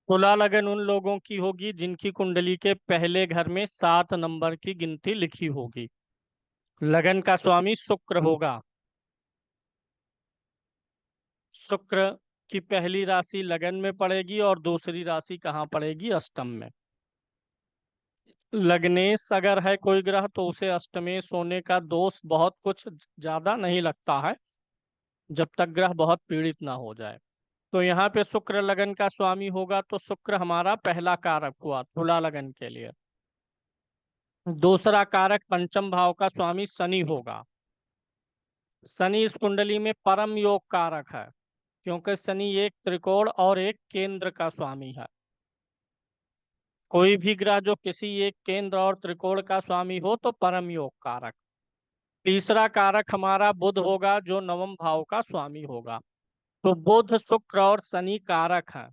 तुला लगन उन लोगों की होगी जिनकी कुंडली के पहले घर में 7 नंबर की गिनती लिखी होगी। लगन का स्वामी शुक्र होगा। शुक्र की पहली राशि लगन में पड़ेगी और दूसरी राशि कहाँ पड़ेगी? अष्टम में। लग्नेश अगर है कोई ग्रह तो उसे अष्टमेश होने का दोष बहुत कुछ ज्यादा नहीं लगता है, जब तक ग्रह बहुत पीड़ित ना हो जाए। तो यहाँ पे शुक्र लगन का स्वामी होगा, तो शुक्र हमारा पहला कारक हुआ तुला लगन के लिए। दूसरा कारक पंचम भाव का स्वामी शनि होगा। शनि इस कुंडली में परम योग कारक है, क्योंकि शनि एक त्रिकोण और एक केंद्र का स्वामी है। कोई भी ग्रह जो किसी एक केंद्र और त्रिकोण का स्वामी हो तो परम योग कारक। तीसरा कारक हमारा बुध होगा, जो नवम भाव का स्वामी होगा। तो बुध शुक्र और शनि कारक हैं।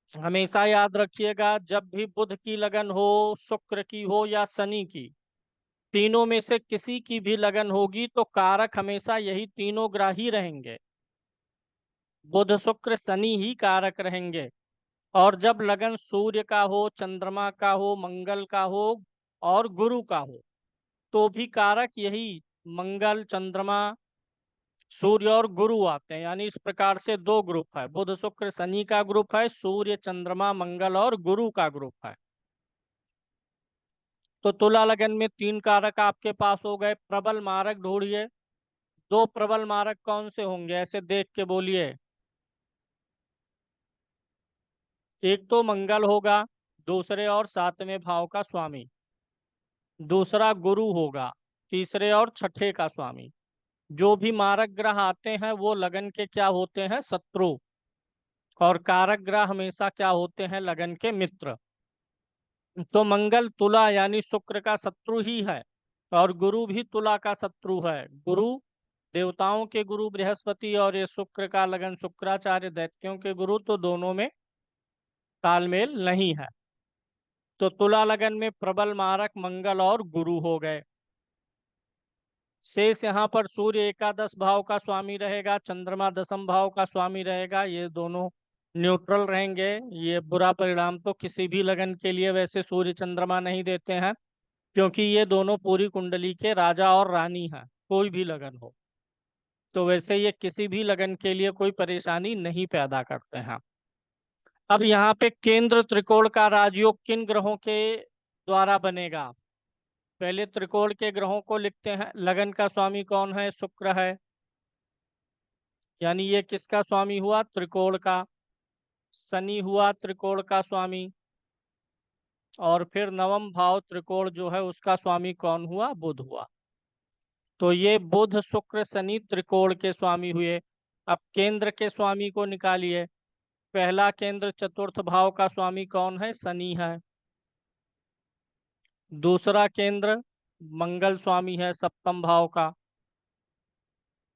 हमेशा याद रखिएगा, जब भी बुध की लगन हो, शुक्र की हो या शनि की, तीनों में से किसी की भी लगन होगी तो कारक हमेशा यही तीनों ग्रह ही रहेंगे। बुध शुक्र शनि ही कारक रहेंगे। और जब लगन सूर्य का हो, चंद्रमा का हो, मंगल का हो और गुरु का हो, तो भी कारक यही मंगल, चंद्रमा, सूर्य और गुरु आते हैं। यानी इस प्रकार से दो ग्रुप है, बुध शुक्र शनि का ग्रुप है, सूर्य चंद्रमा मंगल और गुरु का ग्रुप है। तो तुला लगन में 3 कारक आपके पास हो गए। प्रबल मारक ढूंढिए। 2 प्रबल मारक कौन से होंगे, ऐसे देख के बोलिए। एक तो मंगल होगा, दूसरे और 7वें भाव का स्वामी। दूसरा गुरु होगा, तीसरे और छठे का स्वामी। जो भी मारक ग्रह आते हैं वो लगन के क्या होते हैं? शत्रु। और कारक ग्रह हमेशा क्या होते हैं? लगन के मित्र। तो मंगल तुला यानी शुक्र का शत्रु ही है, और गुरु भी तुला का शत्रु है। गुरु देवताओं के गुरु बृहस्पति और ये शुक्र का लगन शुक्राचार्य दैत्यों के गुरु, तो दोनों में तालमेल नहीं है। तो तुला लगन में प्रबल मारक मंगल और गुरु हो गए। शेष यहाँ पर सूर्य एकादश भाव का स्वामी रहेगा, चंद्रमा दशम भाव का स्वामी रहेगा। ये दोनों न्यूट्रल रहेंगे। ये बुरा परिणाम तो किसी भी लगन के लिए वैसे सूर्य चंद्रमा नहीं देते हैं, क्योंकि ये दोनों पूरी कुंडली के राजा और रानी हैं, कोई भी लगन हो। तो वैसे ये किसी भी लगन के लिए कोई परेशानी नहीं पैदा करते हैं। अब यहाँ पे केंद्र त्रिकोण का राजयोग किन ग्रहों के द्वारा बनेगा? पहले त्रिकोण के ग्रहों को लिखते हैं। लगन का स्वामी कौन है? शुक्र है, यानी ये किसका स्वामी हुआ? त्रिकोण का। शनि हुआ त्रिकोण का स्वामी। और फिर नवम भाव त्रिकोण जो है उसका स्वामी कौन हुआ? बुध हुआ। तो ये बुध शुक्र शनि त्रिकोण के स्वामी हुए। अब केंद्र के स्वामी को निकालिए। पहला केंद्र चतुर्थ भाव का स्वामी कौन है? शनि है। दूसरा केंद्र मंगल स्वामी है सप्तम भाव का।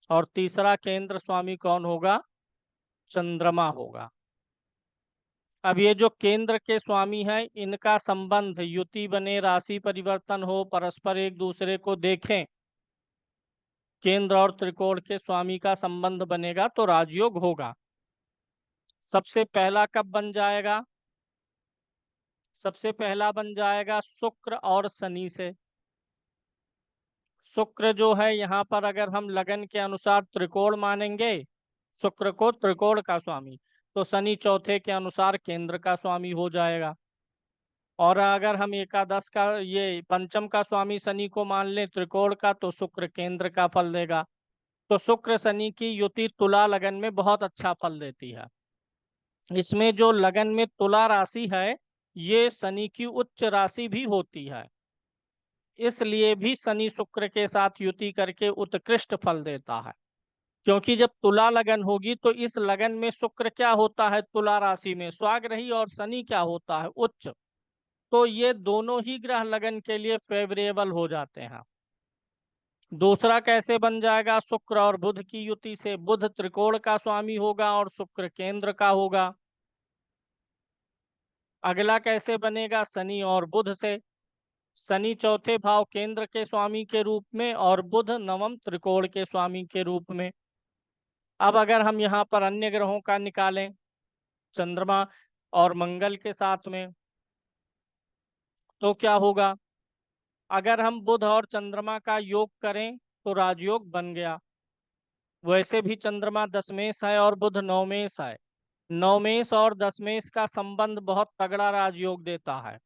और तीसरा केंद्र स्वामी कौन होगा? चंद्रमा होगा। अब ये जो केंद्र के स्वामी हैं, इनका संबंध युति बने, राशि परिवर्तन हो, परस्पर एक दूसरे को देखें, केंद्र और त्रिकोण के स्वामी का संबंध बनेगा तो राजयोग होगा। सबसे पहला कब बन जाएगा? सबसे पहला बन जाएगा शुक्र और शनि से। शुक्र जो है यहाँ पर अगर हम लगन के अनुसार त्रिकोण मानेंगे, शुक्र को त्रिकोण का स्वामी, तो शनि चौथे के अनुसार केंद्र का स्वामी हो जाएगा। और अगर हम एकादश का ये पंचम का स्वामी शनि को मान लें त्रिकोण का, तो शुक्र केंद्र का फल देगा। तो शुक्र शनि की युति तुला लगन में बहुत अच्छा फल देती है। इसमें जो लगन में तुला राशि है, ये शनि की उच्च राशि भी होती है। इसलिए भी शनि शुक्र के साथ युति करके उत्कृष्ट फल देता है। क्योंकि जब तुला लगन होगी तो इस लगन में शुक्र क्या होता है? तुला राशि में स्वाग्रही, और शनि क्या होता है? उच्च। तो ये दोनों ही ग्रह लगन के लिए फेवरेबल हो जाते हैं। दूसरा कैसे बन जाएगा? शुक्र और बुध की युति से। बुध त्रिकोण का स्वामी होगा और शुक्र केंद्र का होगा। अगला कैसे बनेगा? शनि और बुध से। शनि चौथे भाव केंद्र के स्वामी के रूप में और बुध नवम त्रिकोण के स्वामी के रूप में। अब अगर हम यहाँ पर अन्य ग्रहों का निकालें, चंद्रमा और मंगल के साथ में, तो क्या होगा? अगर हम बुध और चंद्रमा का योग करें तो राजयोग बन गया। वैसे भी चंद्रमा दशमेश है और बुध नवमेश है। नवमेश और दशमेश का संबंध बहुत तगड़ा राजयोग देता है।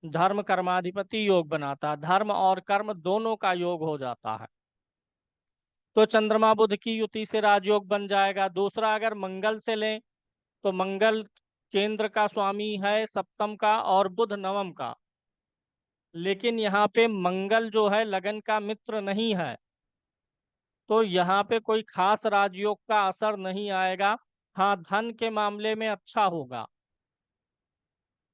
धर्म कर्माधिपति योग बनाता है, धर्म और कर्म दोनों का योग हो जाता है। तो चंद्रमा बुध की युति से राजयोग बन जाएगा। दूसरा, अगर मंगल से लें तो मंगल केंद्र का स्वामी है सप्तम का और बुध नवम का। लेकिन यहाँ पे मंगल जो है लगन का मित्र नहीं है, तो यहाँ पे कोई खास राजयोग का असर नहीं आएगा। हाँ, धन के मामले में अच्छा होगा,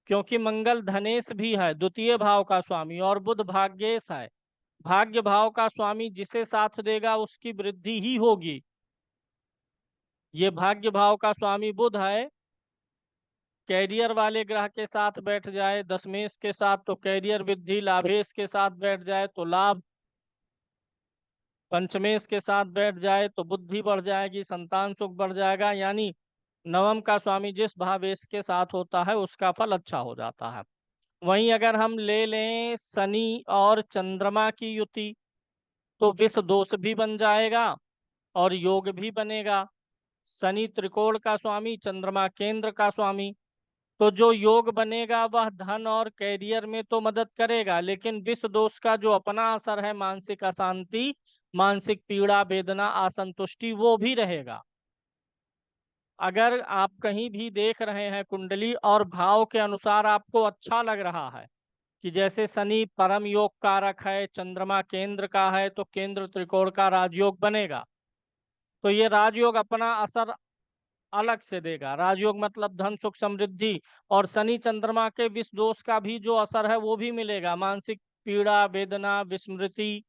क्योंकि मंगल धनेश भी है, द्वितीय भाव का स्वामी, और बुध भाग्येश है। भाग्य भाव का स्वामी जिसे साथ देगा उसकी वृद्धि ही होगी। ये भाग्य भाव का स्वामी बुध है, कैरियर वाले ग्रह के साथ बैठ जाए दशमेश के साथ तो कैरियर वृद्धि, लाभेश के साथ बैठ जाए तो लाभ, पंचमेश के साथ बैठ जाए तो बुद्धि बढ़ जाएगी, संतान सुख बढ़ जाएगा। यानी नवम का स्वामी जिस भावेश के साथ होता है उसका फल अच्छा हो जाता है। वहीं अगर हम ले लें शनि और चंद्रमा की युति तो विष दोष भी बन जाएगा और योग भी बनेगा। शनि त्रिकोण का स्वामी, चंद्रमा केंद्र का स्वामी, तो जो योग बनेगा वह धन और कैरियर में तो मदद करेगा, लेकिन विष दोष का जो अपना असर है, मानसिक अशांति, मानसिक पीड़ा, वेदना, असंतुष्टि, वो भी रहेगा। अगर आप कहीं भी देख रहे हैं कुंडली और भाव के अनुसार आपको अच्छा लग रहा है कि जैसे शनि परम योग कारक है, चंद्रमा केंद्र का है, तो केंद्र त्रिकोण का राजयोग बनेगा, तो ये राजयोग अपना असर अलग से देगा। राजयोग मतलब धन सुख समृद्धि, और शनि चंद्रमा के विष दोष का भी जो असर है वो भी मिलेगा, मानसिक पीड़ा, वेदना, विस्मृति,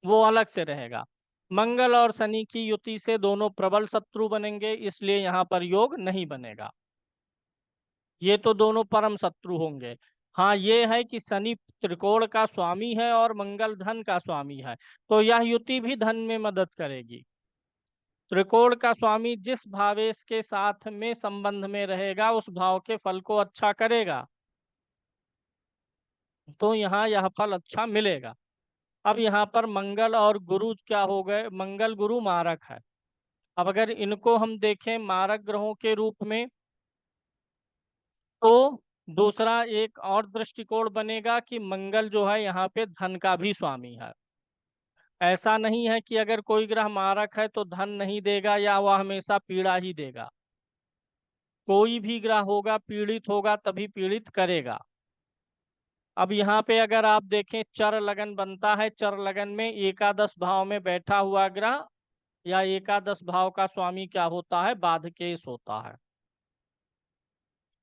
वो अलग से रहेगा। मंगल और शनि की युति से दोनों प्रबल शत्रु बनेंगे, इसलिए यहाँ पर योग नहीं बनेगा। ये तो दोनों परम शत्रु होंगे। हाँ, ये है कि शनि त्रिकोण का स्वामी है और मंगल धन का स्वामी है, तो यह युति भी धन में मदद करेगी। त्रिकोण का स्वामी जिस भावेश के साथ में संबंध में रहेगा उस भाव के फल को अच्छा करेगा, तो यहाँ यह फल अच्छा मिलेगा। अब यहाँ पर मंगल और गुरु क्या हो गए? मंगल गुरु मारक है। अब अगर इनको हम देखें मारक ग्रहों के रूप में, तो दूसरा एक और दृष्टिकोण बनेगा कि मंगल जो है यहाँ पे धन का भी स्वामी है। ऐसा नहीं है कि अगर कोई ग्रह मारक है तो धन नहीं देगा या वह हमेशा पीड़ा ही देगा। कोई भी ग्रह होगा पीड़ित होगा तभी पीड़ित करेगा। अब यहाँ पे अगर आप देखें चर लगन बनता है, चर लगन में एकादश भाव में बैठा हुआ ग्रह या एकादश भाव का स्वामी क्या होता है? बाधकेश होता है।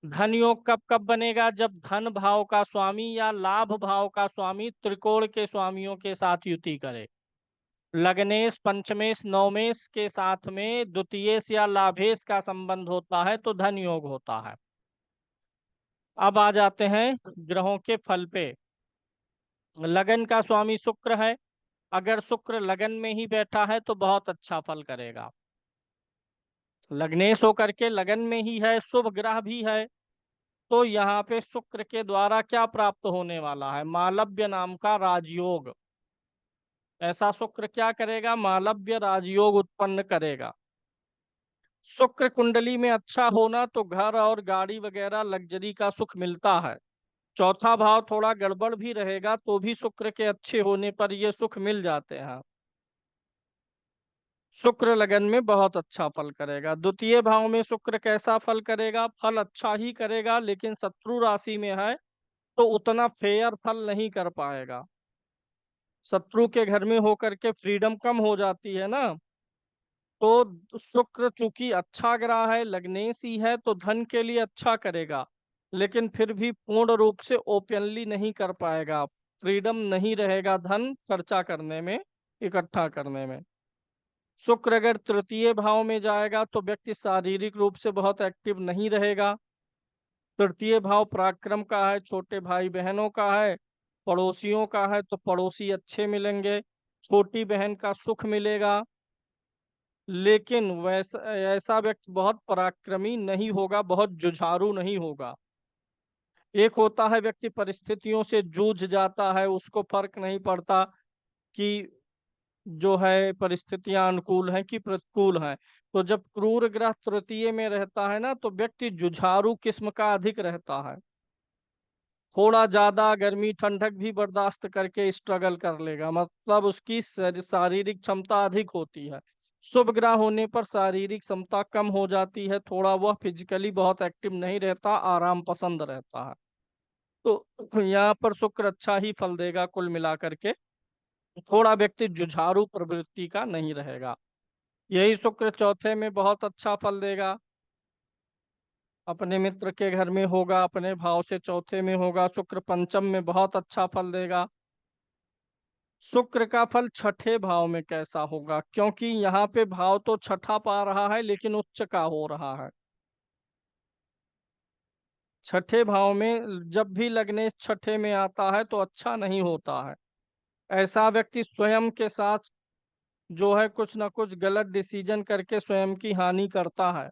धन योग कब कब बनेगा? जब धन भाव का स्वामी या लाभ भाव का स्वामी त्रिकोण के स्वामियों के साथ युति करे। लग्नेश, पंचमेश, नवमेश के साथ में द्वितीयेश या लाभेश का संबंध होता है तो धन योग होता है। अब आ जाते हैं ग्रहों के फल पे। लगन का स्वामी शुक्र है, अगर शुक्र लगन में ही बैठा है तो बहुत अच्छा फल करेगा। लग्नेश होकर के लगन में ही है, शुभ ग्रह भी है, तो यहाँ पे शुक्र के द्वारा क्या प्राप्त होने वाला है? मालव्य नाम का राजयोग। ऐसा शुक्र क्या करेगा? मालव्य राजयोग उत्पन्न करेगा। शुक्र कुंडली में अच्छा होना तो घर और गाड़ी वगैरह लग्जरी का सुख मिलता है। चौथा भाव थोड़ा गड़बड़ भी रहेगा तो भी शुक्र के अच्छे होने पर ये सुख मिल जाते हैं। शुक्र लगन में बहुत अच्छा फल करेगा। द्वितीय भाव में शुक्र कैसा फल करेगा? फल अच्छा ही करेगा, लेकिन शत्रु राशि में है तो उतना फेयर फल नहीं कर पाएगा। शत्रु के घर में होकर के फ्रीडम कम हो जाती है ना। तो शुक्र चूंकि अच्छा ग्रह है, लग्नेशी है, तो धन के लिए अच्छा करेगा, लेकिन फिर भी पूर्ण रूप से ओपनली नहीं कर पाएगा। फ्रीडम नहीं रहेगा धन खर्चा करने में, इकट्ठा करने में। शुक्र अगर तृतीय भाव में जाएगा तो व्यक्ति शारीरिक रूप से बहुत एक्टिव नहीं रहेगा। तृतीय भाव पराक्रम का है, छोटे भाई बहनों का है, पड़ोसियों का है, तो पड़ोसी अच्छे मिलेंगे, छोटी बहन का सुख मिलेगा। लेकिन वैसा ऐसा व्यक्ति बहुत पराक्रमी नहीं होगा, बहुत जुझारू नहीं होगा। एक होता है व्यक्ति परिस्थितियों से जूझ जाता है, उसको फर्क नहीं पड़ता कि जो है परिस्थितियां अनुकूल हैं कि प्रतिकूल हैं। तो जब क्रूर ग्रह तृतीय में रहता है ना, तो व्यक्ति जुझारू किस्म का अधिक रहता है। थोड़ा ज्यादा गर्मी ठंडक भी बर्दाश्त करके स्ट्रगल कर लेगा, मतलब उसकी शारीरिक क्षमता अधिक होती है। शुभ ग्रह होने पर शारीरिक क्षमता कम हो जाती है, थोड़ा वह फिजिकली बहुत एक्टिव नहीं रहता, आराम पसंद रहता है। तो यहाँ पर शुक्र अच्छा ही फल देगा कुल मिलाकर के। थोड़ा व्यक्ति जुझारू प्रवृत्ति का नहीं रहेगा। यही शुक्र चौथे में बहुत अच्छा फल देगा। अपने मित्र के घर में होगा, अपने भाव से चौथे में होगा। शुक्र पंचम में बहुत अच्छा फल देगा। शुक्र का फल छठे भाव में कैसा होगा, क्योंकि यहाँ पे भाव तो छठा पा रहा है लेकिन उच्च का हो रहा है। छठे भाव में जब भी लग्नेश छठे में आता है तो अच्छा नहीं होता है। ऐसा व्यक्ति स्वयं के साथ जो है कुछ ना कुछ गलत डिसीजन करके स्वयं की हानि करता है।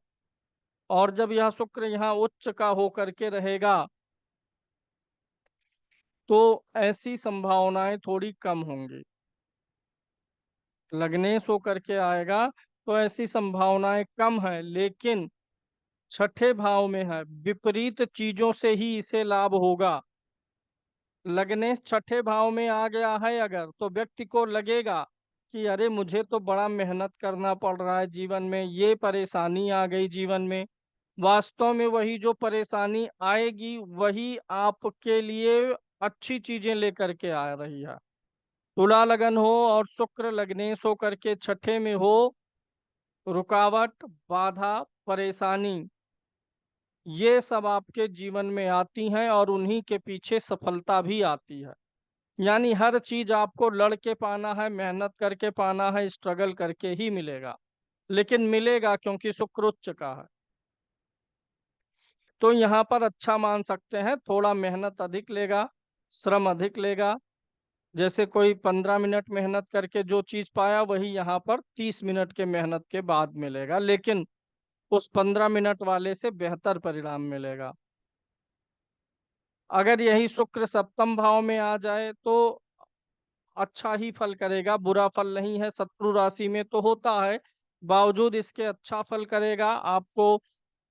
और जब यह शुक्र यहाँ उच्च का होकर के रहेगा तो ऐसी संभावनाएं थोड़ी कम होंगी। लग्नेश होकर के आएगा तो ऐसी संभावनाएं कम है, लेकिन छठे भाव में है, विपरीत चीजों से ही इसे लाभ होगा। लग्नेश छठे भाव में आ गया है अगर, तो व्यक्ति को लगेगा कि अरे मुझे तो बड़ा मेहनत करना पड़ रहा है जीवन में, ये परेशानी आ गई जीवन में। वास्तव में वही जो परेशानी आएगी वही आपके लिए अच्छी चीजें लेकर के आ रही है। तुला लगन हो और शुक्र लग्नेश हो करके छठे में हो, रुकावट, बाधा, परेशानी, ये सब आपके जीवन में आती हैं और उन्हीं के पीछे सफलता भी आती है। यानी हर चीज आपको लड़ के पाना है, मेहनत करके पाना है, स्ट्रगल करके ही मिलेगा। लेकिन मिलेगा क्योंकि शुक्र उच्च का है। तो यहाँ पर अच्छा मान सकते हैं, थोड़ा मेहनत अधिक लेगा, श्रम अधिक लेगा। जैसे कोई 15 मिनट मेहनत करके जो चीज पाया वही यहाँ पर 30 मिनट के मेहनत के बाद मिलेगा, लेकिन उस 15 मिनट वाले से बेहतर परिणाम मिलेगा। अगर यही शुक्र सप्तम भाव में आ जाए तो अच्छा ही फल करेगा, बुरा फल नहीं है। शत्रु राशि में तो होता है, बावजूद इसके अच्छा फल करेगा। आपको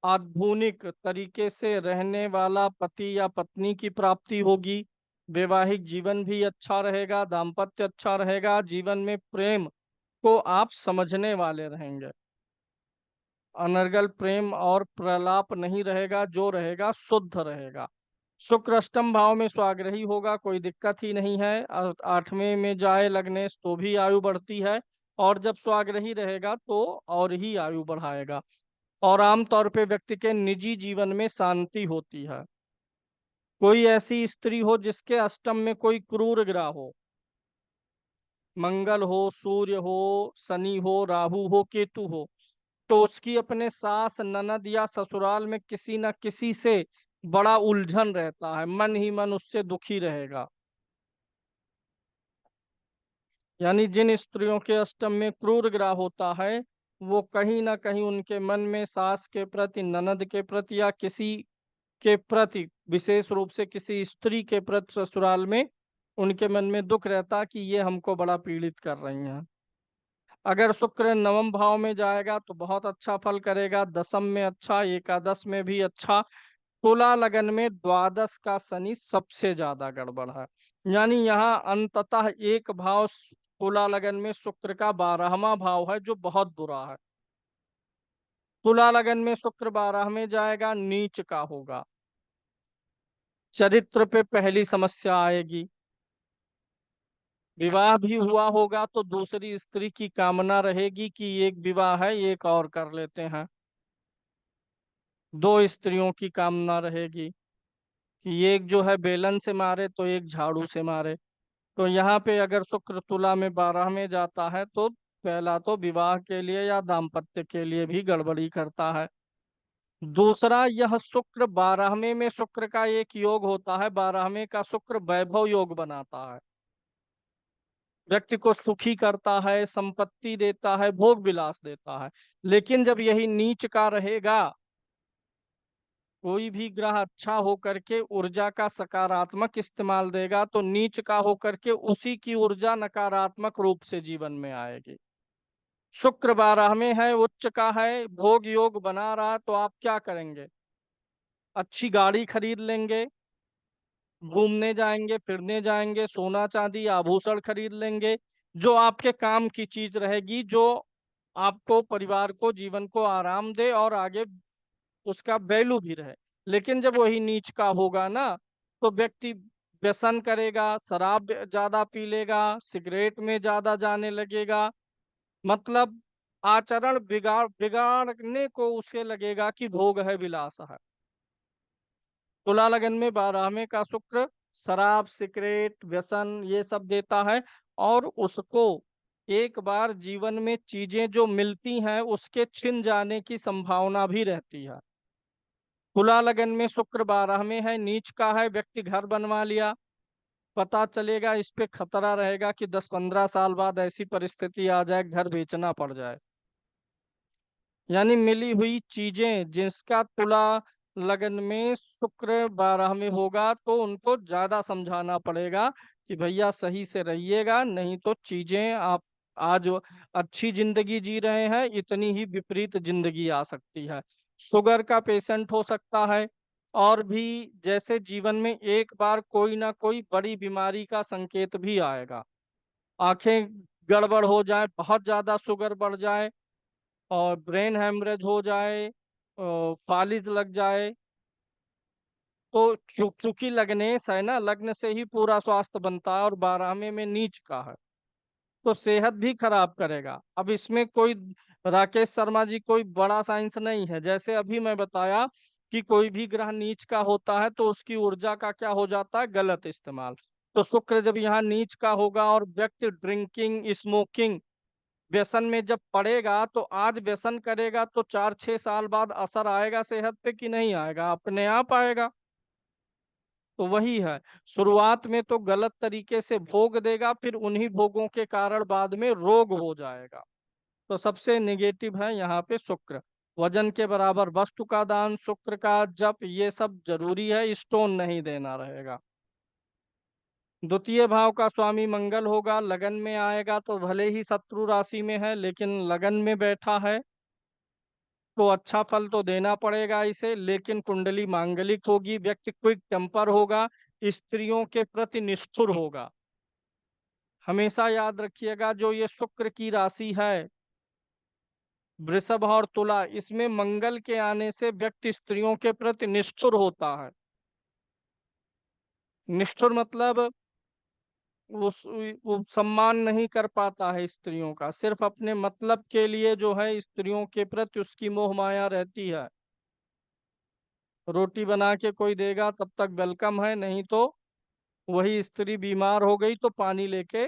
आधुनिक तरीके से रहने वाला पति या पत्नी की प्राप्ति होगी। वैवाहिक जीवन भी अच्छा रहेगा, दाम्पत्य अच्छा रहेगा, जीवन में प्रेम को आप समझने वाले रहेंगे। अनर्गल प्रेम और प्रलाप नहीं रहेगा, जो रहेगा शुद्ध रहेगा। शुक्र अष्टम भाव में स्वाग्रही होगा, कोई दिक्कत ही नहीं है। आठवें में जाए लग्नेश तो भी आयु बढ़ती है, और जब स्वाग्रही रहेगा तो और ही आयु बढ़ाएगा। और आमतौर पे व्यक्ति के निजी जीवन में शांति होती है। कोई ऐसी स्त्री हो जिसके अष्टम में कोई क्रूर ग्रह हो, मंगल हो, सूर्य हो, शनि हो, राहु हो, केतु हो, तो उसकी अपने सास, ननद या ससुराल में किसी न किसी से बड़ा उलझन रहता है, मन ही मन उससे दुखी रहेगा। यानी जिन स्त्रियों के अष्टम में क्रूर ग्रह होता है, वो कहीं ना कहीं उनके मन में सास के प्रति, ननद के प्रति या किसी के प्रति, विशेष रूप से किसी स्त्री के प्रति ससुराल में उनके मन में दुख रहता कि ये हमको बड़ा पीड़ित कर रही हैं। अगर शुक्र नवम भाव में जाएगा तो बहुत अच्छा फल करेगा, दसम में अच्छा, एकादश में भी अच्छा। तुला लगन में द्वादश का शनि सबसे ज्यादा गड़बड़ है। यानी यहाँ अंततः एक भाव तुला लगन में शुक्र का 12वां भाव है जो बहुत बुरा है। तुला लगन में शुक्र 12 में जाएगा, नीच का होगा। चरित्र पे पहली समस्या आएगी। विवाह भी हुआ होगा तो दूसरी स्त्री की कामना रहेगी कि एक विवाह है, एक और कर लेते हैं। दो स्त्रियों की कामना रहेगी कि एक जो है बेलन से मारे तो एक झाड़ू से मारे। तो यहाँ पे अगर शुक्र तुला में 12 में जाता है तो पहला तो विवाह के लिए या दाम्पत्य के लिए भी गड़बड़ी करता है। दूसरा, यह शुक्र 12वें में शुक्र का एक योग होता है, 12वें का शुक्र वैभव योग बनाता है। व्यक्ति को सुखी करता है, संपत्ति देता है, भोग विलास देता है। लेकिन जब यही नीच का रहेगा, कोई भी ग्रह अच्छा होकर के ऊर्जा का सकारात्मक इस्तेमाल देगा तो नीच का होकर के उसी की ऊर्जा नकारात्मक रूप से जीवन में आएगी। शुक्र 12 में है, उच्च का है, भोग योग बना रहा, तो आप क्या करेंगे? अच्छी गाड़ी खरीद लेंगे, घूमने जाएंगे, फिरने जाएंगे, सोना चांदी आभूषण खरीद लेंगे, जो आपके काम की चीज रहेगी, जो आपको, परिवार को, जीवन को आराम दे और आगे उसका वैल्यू भी रहे। लेकिन जब वही नीच का होगा ना, तो व्यक्ति व्यसन करेगा, शराब ज्यादा पी लेगा, सिगरेट में ज्यादा जाने लगेगा, मतलब आचरण बिगाड़ने को उसे लगेगा कि भोग है, विलास है। तुला लगन में 12वें का शुक्र शराब, सिगरेट, व्यसन ये सब देता है, और उसको एक बार जीवन में चीजें जो मिलती हैं उसके छिन जाने की संभावना भी रहती है। तुला लगन में शुक्र 12 में है, नीच का है, व्यक्ति घर बनवा लिया, पता चलेगा इस पे खतरा रहेगा कि 10-15 साल बाद ऐसी परिस्थिति आ जाए घर बेचना पड़ जाए। यानी मिली हुई चीजें जिसका तुला लगन में शुक्र 12 में होगा तो उनको ज्यादा समझाना पड़ेगा कि भैया सही से रहिएगा, नहीं तो चीजें आप आज अच्छी जिंदगी जी रहे हैं, इतनी ही विपरीत जिंदगी आ सकती है। शुगर का पेशेंट हो सकता है, और भी जैसे जीवन में एक बार कोई ना कोई बड़ी बीमारी का संकेत भी आएगा। आंखें गड़बड़ हो जाए, बहुत ज्यादा शुगर बढ़ जाए, और ब्रेन हेमरेज हो जाए, फालिज लग जाए, तो चूंकि लग्नेश है ना, लग्न से ही पूरा स्वास्थ्य बनता है, और 12वें में नीच का है तो सेहत भी खराब करेगा। अब इसमें कोई, राकेश शर्मा जी, कोई बड़ा साइंस नहीं है। जैसे अभी मैं बताया कि कोई भी ग्रह नीच का होता है तो उसकी ऊर्जा का क्या हो जाता है? गलत इस्तेमाल। तो शुक्र जब यहाँ नीच का होगा और व्यक्ति ड्रिंकिंग, स्मोकिंग, व्यसन में जब पड़ेगा, तो आज व्यसन करेगा तो 4-6 साल बाद असर आएगा सेहत पे कि नहीं आएगा? अपने आप आएगा। तो वही है, शुरुआत में तो गलत तरीके से भोग देगा, फिर उन्हीं भोगों के कारण बाद में रोग हो जाएगा। तो सबसे निगेटिव है यहाँ पे शुक्र। वजन के बराबर वस्तु का दान, शुक्र का जप, ये सब जरूरी है, स्टोन नहीं देना रहेगा। द्वितीय भाव का स्वामी मंगल होगा, लगन में आएगा तो भले ही शत्रु राशि में है, लेकिन लगन में बैठा है तो अच्छा फल तो देना पड़ेगा इसे। लेकिन कुंडली मांगलिक होगी, व्यक्ति क्विक टेम्पर होगा, स्त्रियों के प्रति निष्ठुर होगा। हमेशा याद रखिएगा, जो ये शुक्र की राशि है, वृषभ और तुला, इसमें मंगल के आने से व्यक्ति स्त्रियों के प्रति निष्ठुर होता है। निष्ठुर मतलब उस वो सम्मान नहीं कर पाता है स्त्रियों का, सिर्फ अपने मतलब के लिए जो है स्त्रियों के प्रति उसकी मोह माया रहती है। रोटी बना के कोई देगा तब तक वेलकम है, नहीं तो वही स्त्री बीमार हो गई तो पानी लेके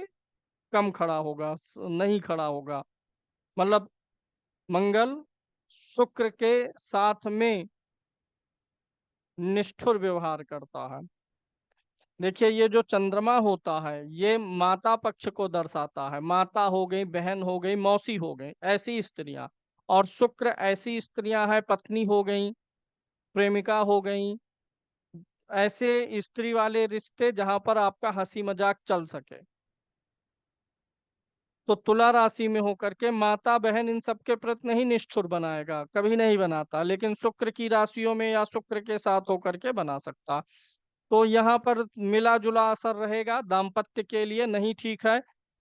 कम खड़ा होगा, नहीं खड़ा होगा। मतलब मंगल शुक्र के साथ में निष्ठुर व्यवहार करता है। देखिए, ये जो चंद्रमा होता है ये माता पक्ष को दर्शाता है। माता हो गई, बहन हो गई, मौसी हो गई, ऐसी स्त्रियां। और शुक्र ऐसी स्त्रियां हैं, पत्नी हो गई, प्रेमिका हो गई, ऐसे स्त्री वाले रिश्ते जहां पर आपका हंसी मजाक चल सके। तो तुला राशि में होकर के माता बहन इन सब के प्रति नहीं निष्ठुर बनाएगा, कभी नहीं बनाता, लेकिन शुक्र की राशियों में या शुक्र के साथ होकर के बना सकता। तो यहाँ पर मिला जुला असर रहेगा, दाम्पत्य के लिए नहीं ठीक है,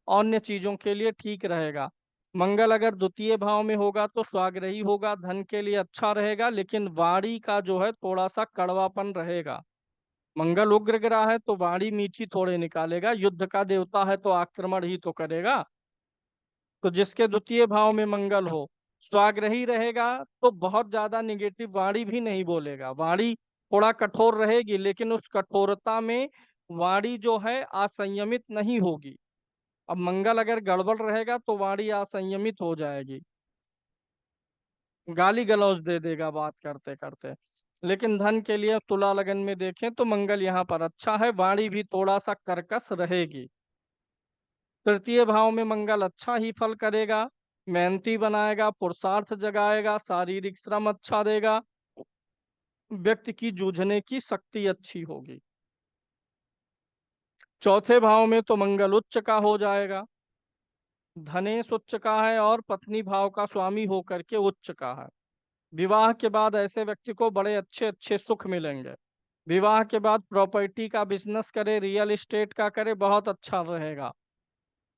अन्य चीजों के लिए ठीक रहेगा। मंगल अगर द्वितीय भाव में होगा तो स्वाग्रही होगा, धन के लिए अच्छा रहेगा, लेकिन वाणी का जो है थोड़ा सा कड़वापन रहेगा। मंगल उग्र ग्रह है तो वाणी मीठी थोड़े निकालेगा, युद्ध का देवता है तो आक्रमण ही तो करेगा। तो जिसके द्वितीय भाव में मंगल हो, स्वाग्रही रहेगा, तो बहुत ज्यादा निगेटिव वाणी भी नहीं बोलेगा। वाणी थोड़ा कठोर रहेगी, लेकिन उस कठोरता में वाणी जो है असंयमित नहीं होगी। अब मंगल अगर गड़बड़ रहेगा तो वाणी असंयमित हो जाएगी, गाली गलौज दे देगा बात करते करते। लेकिन धन के लिए तुला लगन में देखें तो मंगल यहाँ पर अच्छा है, वाणी भी थोड़ा सा कर्कश रहेगी। तृतीय भाव में मंगल अच्छा ही फल करेगा, मेहनती बनाएगा, पुरुषार्थ जगाएगा, शारीरिक श्रम अच्छा देगा, व्यक्ति की जूझने की शक्ति अच्छी होगी। चौथे भाव में तो मंगल उच्च का हो जाएगा, धनेश उच्च का है और पत्नी भाव का स्वामी होकर के उच्च का है। विवाह के बाद ऐसे व्यक्ति को बड़े अच्छे अच्छे सुख मिलेंगे। विवाह के बाद प्रॉपर्टी का बिजनेस करे, रियल एस्टेट का करे, बहुत अच्छा रहेगा।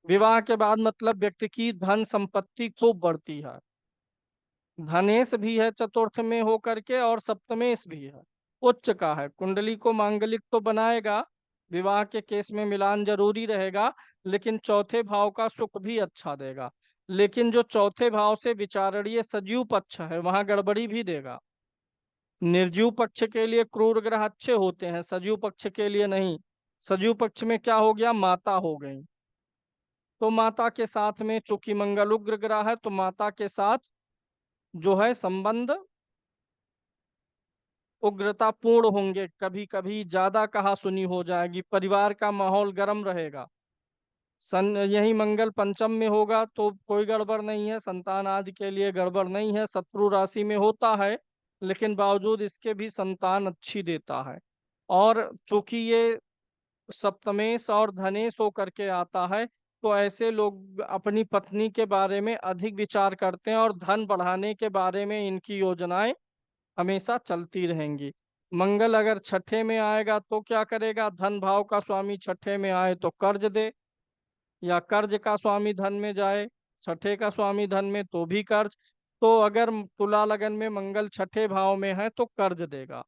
विवाह के बाद मतलब व्यक्ति की धन संपत्ति खूब बढ़ती है। धनेश भी है चतुर्थ में होकर के और सप्तमेश भी है, उच्च का है। कुंडली को मांगलिक तो बनाएगा, विवाह के केस में मिलान जरूरी रहेगा, लेकिन चौथे भाव का सुख भी अच्छा देगा। लेकिन जो चौथे भाव से विचारणीय सजीव पक्ष है वहां गड़बड़ी भी देगा। निर्जीव पक्ष के लिए क्रूर ग्रह अच्छे होते हैं, सजीव पक्ष के लिए नहीं। सजीव पक्ष में क्या हो गया, माता हो गई, तो माता के साथ में चूंकि मंगल उग्र ग्रह है तो माता के साथ जो है संबंध उग्रता पूर्ण होंगे, कभी कभी ज्यादा कहा सुनी हो जाएगी, परिवार का माहौल गर्म रहेगा। यही मंगल पंचम में होगा तो कोई गड़बड़ नहीं है, संतान आदि के लिए गड़बड़ नहीं है। शत्रु राशि में होता है लेकिन बावजूद इसके भी संतान अच्छी देता है। और चूंकि ये सप्तमेश और धनेश होकर के आता है तो ऐसे लोग अपनी पत्नी के बारे में अधिक विचार करते हैं और धन बढ़ाने के बारे में इनकी योजनाएं हमेशा चलती रहेंगी। मंगल अगर छठे में आएगा तो क्या करेगा, धन भाव का स्वामी छठे में आए तो कर्ज दे, या कर्ज का स्वामी धन में जाए, छठे का स्वामी धन में तो भी कर्ज। तो अगर तुला लगन में मंगल छठे भाव में है तो कर्ज देगा,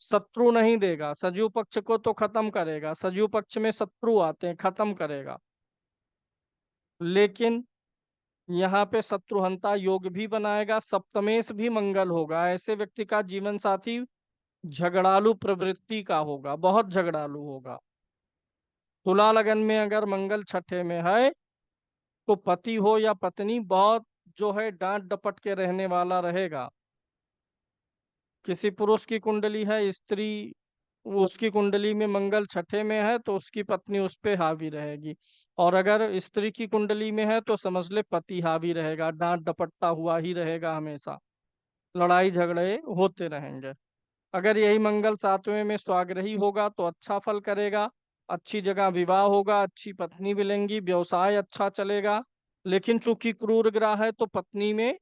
शत्रु नहीं देगा। सजीव पक्ष को तो खत्म करेगा, सजीव पक्ष में शत्रु आते हैं, खत्म करेगा। लेकिन यहाँ पे शत्रुहंता योग भी बनाएगा, सप्तमेश भी मंगल होगा। ऐसे व्यक्ति का जीवन साथी झगड़ालू प्रवृत्ति का होगा, बहुत झगड़ालू होगा। तुला लगन में अगर मंगल छठे में है तो पति हो या पत्नी बहुत जो है डांट डपट के रहने वाला रहेगा। किसी पुरुष की कुंडली है, स्त्री उसकी कुंडली में मंगल छठे में है तो उसकी पत्नी उस पे हावी रहेगी। और अगर स्त्री की कुंडली में है तो समझ ले पति हावी रहेगा, डांट डपटता हुआ ही रहेगा, हमेशा लड़ाई झगड़े होते रहेंगे। अगर यही मंगल सातवें में स्वाग्रही होगा तो अच्छा फल करेगा, अच्छी जगह विवाह होगा, अच्छी पत्नी मिलेंगी, व्यवसाय अच्छा चलेगा। लेकिन चूंकि क्रूर ग्रह है तो पत्नी में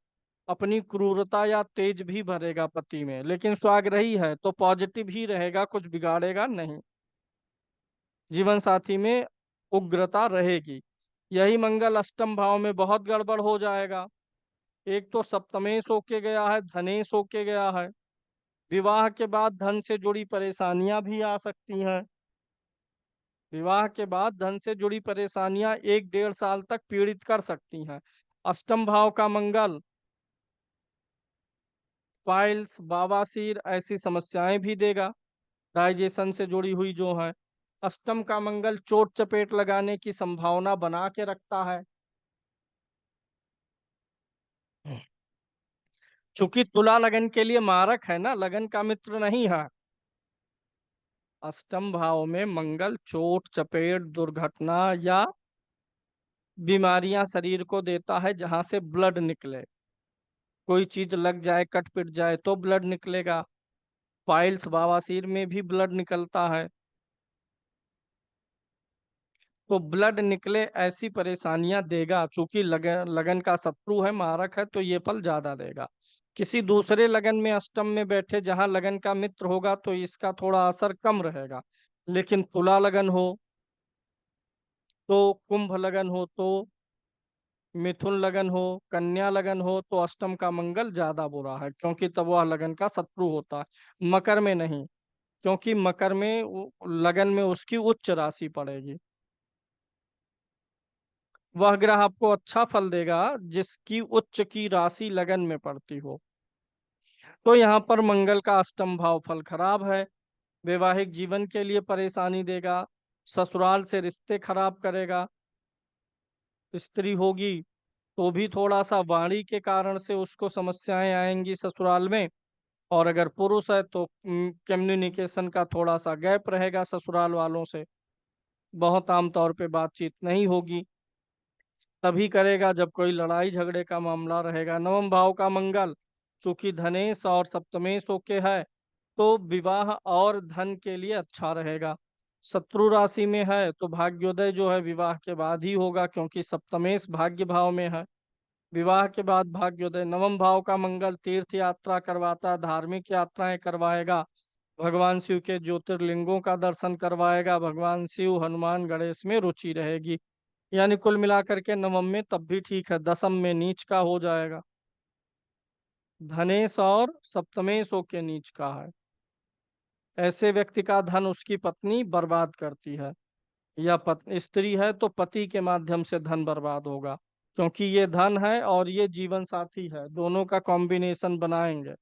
अपनी क्रूरता या तेज भी भरेगा पति में, लेकिन स्वाग्रही है तो पॉजिटिव ही रहेगा, कुछ बिगाड़ेगा नहीं। जीवन साथी में उग्रता रहेगी। यही मंगल अष्टम भाव में बहुत गड़बड़ हो जाएगा। एक तो सप्तमेश होके गया है, धनेश होके गया है, विवाह के बाद धन से जुड़ी परेशानियां भी आ सकती हैं। विवाह के बाद धन से जुड़ी परेशानियां 1-1.5 साल तक पीड़ित कर सकती हैं। अष्टम भाव का मंगल पाइल्स, बवासीर ऐसी समस्याएं भी देगा, डाइजेशन से जुड़ी हुई जो है। अष्टम का मंगल चोट चपेट लगाने की संभावना बना के रखता है। चूंकि तुला लगन के लिए मारक है ना, लगन का मित्र नहीं है। अष्टम भाव में मंगल चोट चपेट दुर्घटना या बीमारियां शरीर को देता है, जहां से ब्लड निकले। कोई चीज लग जाए, कट पिट जाए तो ब्लड निकलेगा। पाइल्स बवासीर में भी ब्लड निकलता है। तो ब्लड निकले ऐसी परेशानियां देगा। चूंकि लगन लगन का शत्रु है, मारक है, तो ये फल ज्यादा देगा। किसी दूसरे लगन में अष्टम में बैठे जहां लगन का मित्र होगा तो इसका थोड़ा असर कम रहेगा। लेकिन तुला लगन हो तो, कुंभ लगन हो तो, मिथुन लगन हो, कन्या लगन हो तो अष्टम का मंगल ज्यादा बुरा है, क्योंकि तब वह लगन का शत्रु होता है। मकर में नहीं, क्योंकि मकर में लगन में उसकी उच्च राशि पड़ेगी। वह ग्रह आपको अच्छा फल देगा जिसकी उच्च की राशि लगन में पड़ती हो। तो यहाँ पर मंगल का अष्टम भाव फल खराब है, वैवाहिक जीवन के लिए परेशानी देगा, ससुराल से रिश्ते खराब करेगा। स्त्री होगी तो भी थोड़ा सा वाणी के कारण से उसको समस्याएं आएंगी ससुराल में। और अगर पुरुष है तो कम्युनिकेशन का थोड़ा सा गैप रहेगा ससुराल वालों से, बहुत आम तौर पे बातचीत नहीं होगी। तभी करेगा जब कोई लड़ाई झगड़े का मामला रहेगा। नवम भाव का मंगल चूंकि धनेश और सप्तमेश होके है, तो विवाह और धन के लिए अच्छा रहेगा। शत्रु राशि में है तो भाग्योदय जो है विवाह के बाद ही होगा, क्योंकि सप्तमेश भाग्य भाव में है। विवाह के बाद भाग्योदय। नवम भाव का मंगल तीर्थ यात्रा करवाता, धार्मिक यात्राएं करवाएगा, भगवान शिव के ज्योतिर्लिंगों का दर्शन करवाएगा, भगवान शिव हनुमान गणेश में रुचि रहेगी। यानी कुल मिलाकर के नवम में तब भी ठीक है, दसम में नीच का हो जाएगा। धनेश और सप्तमेश के नीच का है। ऐसे व्यक्ति का धन उसकी पत्नी बर्बाद करती है, या स्त्री है तो पति के माध्यम से धन बर्बाद होगा, क्योंकि ये धन है और ये जीवन साथी है, दोनों का कॉम्बिनेशन बनाएंगे।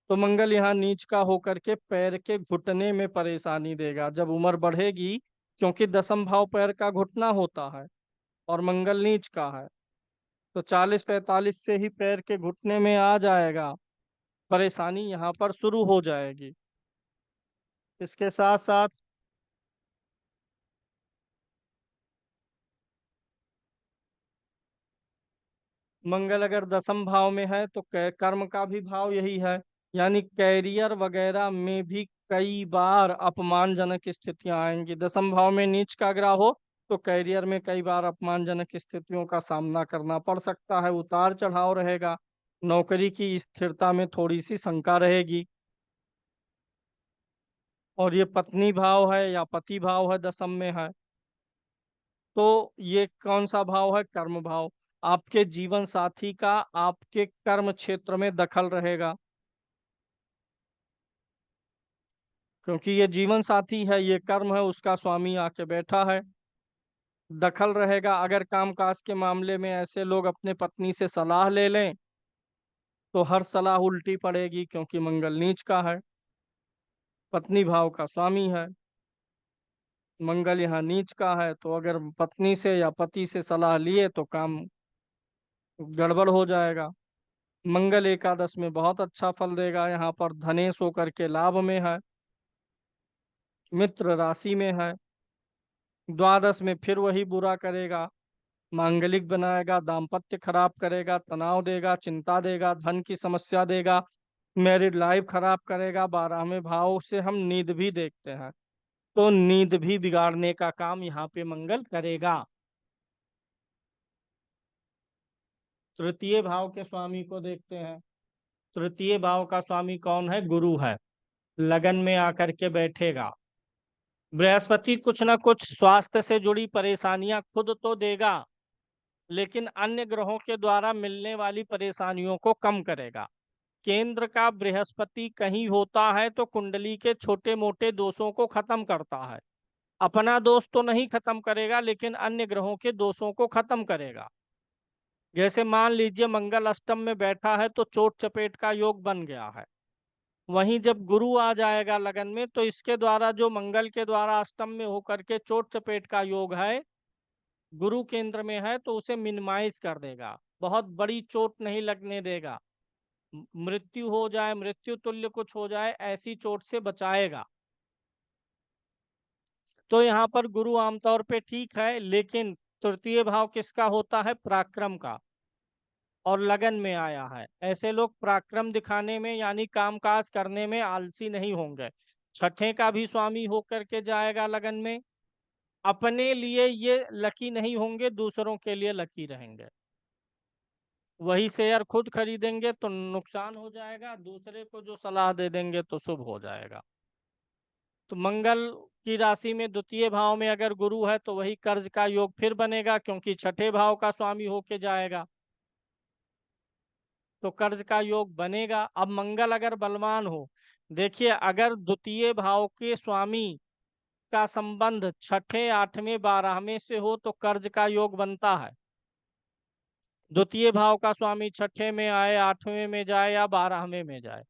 तो मंगल यहाँ नीच का होकर के पैर के घुटने में परेशानी देगा जब उम्र बढ़ेगी, क्योंकि दसम भाव पैर का घुटना होता है और मंगल नीच का है। तो 40-45 से ही पैर के घुटने में आ जाएगा, परेशानी यहाँ पर शुरू हो जाएगी। इसके साथ साथ मंगल अगर दसम भाव में है तो कर्म का भी भाव यही है, यानी कैरियर वगैरह में भी कई बार अपमानजनक स्थितियां आएंगी। दसम भाव में नीच का ग्रह हो तो कैरियर में कई बार अपमानजनक स्थितियों का सामना करना पड़ सकता है, उतार चढ़ाव रहेगा, नौकरी की स्थिरता में थोड़ी सी शंका रहेगी। और ये पत्नी भाव है या पति भाव है, दसम में है, तो ये कौन सा भाव है? कर्म भाव। आपके जीवन साथी का आपके कर्म क्षेत्र में दखल रहेगा, क्योंकि ये जीवन साथी है, ये कर्म है, उसका स्वामी आके बैठा है। दखल रहेगा। अगर कामकाज के मामले में ऐसे लोग अपने पत्नी से सलाह ले लें तो हर सलाह उल्टी पड़ेगी, क्योंकि मंगल नीच का है, पत्नी भाव का स्वामी है। मंगल यहाँ नीच का है, तो अगर पत्नी से या पति से सलाह लिए तो काम गड़बड़ हो जाएगा। मंगल एकादश में बहुत अच्छा फल देगा, यहाँ पर धनेश होकर के लाभ में है, मित्र राशि में है। द्वादश में फिर वही बुरा करेगा, मांगलिक बनाएगा, दाम्पत्य खराब करेगा, तनाव देगा, चिंता देगा, धन की समस्या देगा, मैरिड लाइफ खराब करेगा। 12वें भाव से हम नींद भी देखते हैं, तो नींद भी बिगाड़ने का काम यहाँ पे मंगल करेगा। तृतीय भाव के स्वामी को देखते हैं। तृतीय भाव का स्वामी कौन है? गुरु है। लगन में आकर के बैठेगा। बृहस्पति कुछ ना कुछ स्वास्थ्य से जुड़ी परेशानियां खुद तो देगा, लेकिन अन्य ग्रहों के द्वारा मिलने वाली परेशानियों को कम करेगा। केंद्र का बृहस्पति कहीं होता है तो कुंडली के छोटे मोटे दोषों को खत्म करता है। अपना दोष तो नहीं खत्म करेगा, लेकिन अन्य ग्रहों के दोषों को खत्म करेगा। जैसे मान लीजिए मंगल अष्टम में बैठा है तो चोट चपेट का योग बन गया है। वहीं जब गुरु आ जाएगा लगन में, तो इसके द्वारा जो मंगल के द्वारा अष्टम में होकर के चोट चपेट का योग है, गुरु केंद्र में है, तो उसे मिनिमाइज कर देगा, बहुत बड़ी चोट नहीं लगने देगा। मृत्यु हो जाए, मृत्यु तुल्य कुछ हो जाए, ऐसी चोट से बचाएगा। तो यहाँ पर गुरु आमतौर पे ठीक है, लेकिन तृतीय भाव किसका होता है? पराक्रम का। और लगन में आया है, ऐसे लोग पराक्रम दिखाने में यानी कामकाज करने में आलसी नहीं होंगे। छठे का भी स्वामी होकर के जाएगा लगन में। अपने लिए ये लकी नहीं होंगे, दूसरों के लिए लकी रहेंगे। वही शेयर खुद खरीदेंगे तो नुकसान हो जाएगा, दूसरे को जो सलाह दे देंगे तो शुभ हो जाएगा। तो मंगल की राशि में द्वितीय भाव में अगर गुरु है तो वही कर्ज का योग फिर बनेगा, क्योंकि छठे भाव का स्वामी होके जाएगा, तो कर्ज का योग बनेगा। अब मंगल अगर बलवान हो, देखिए अगर द्वितीय भाव के स्वामी का संबंध छठे, आठवें, 12वें से हो तो कर्ज का योग बनता है। द्वितीय भाव का स्वामी छठे में आए, 8वें में जाए या 12वें में जाए,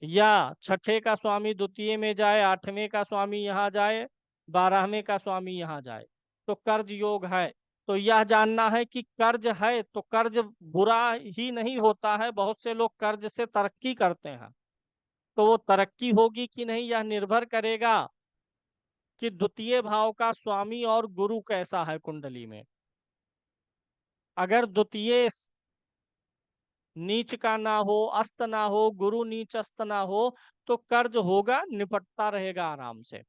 या छठे का स्वामी द्वितीय में जाए, 8वें का स्वामी यहाँ जाए, 12वें का स्वामी यहाँ जाए, तो कर्ज योग है। तो यह जानना है कि कर्ज है तो कर्ज बुरा ही नहीं होता है, बहुत से लोग कर्ज से तरक्की करते हैं। तो वो तरक्की होगी कि नहीं, यह निर्भर करेगा कि द्वितीय भाव का स्वामी और गुरु कैसा है कुंडली में। अगर द्वितीय नीच का ना हो, अस्त ना हो, गुरु नीच अस्त ना हो, तो कर्ज होगा, निपटता रहेगा आराम से।